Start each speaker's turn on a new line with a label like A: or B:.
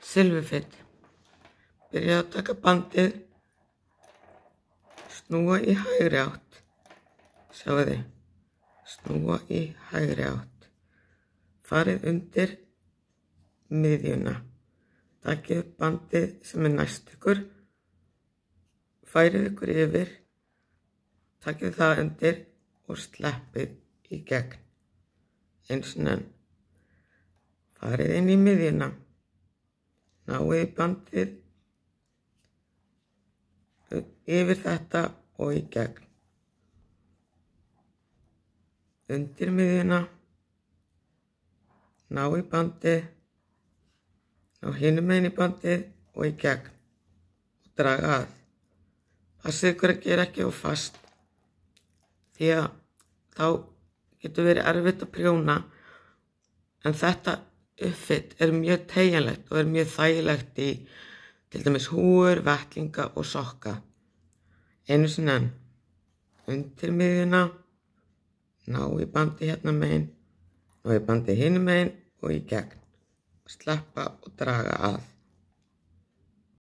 A: Silfurfit. Byrjaðu að taka bandið, snúa í hægri átt. Sjáu þið, snúa í hægri átt. Farið undir miðjuna. Takið upp bandið sem næst ykkur. Færið ykkur yfir. Takið það undir og sleppið í gegn. Eins og enn. Farið inn í miðjuna. Náið bandið yfir þetta og í gegn. Undir miðjuna. Náið bandið. Ná hinum megin í bandið og í gegn. Og draga að. Passið ykkur að gera ekki of fast. Því að þá getur verið erfitt að prjóna. En þetta uppfit mjög teygjanlegt og mjög þægilegt í til dæmis húfur, vettlinga og sokka. Einu sinni enn. Undir miðjuna. Ná í bandið hérna megin. Ná í bandið hinum megin og í gegn. Sleppa og draga að.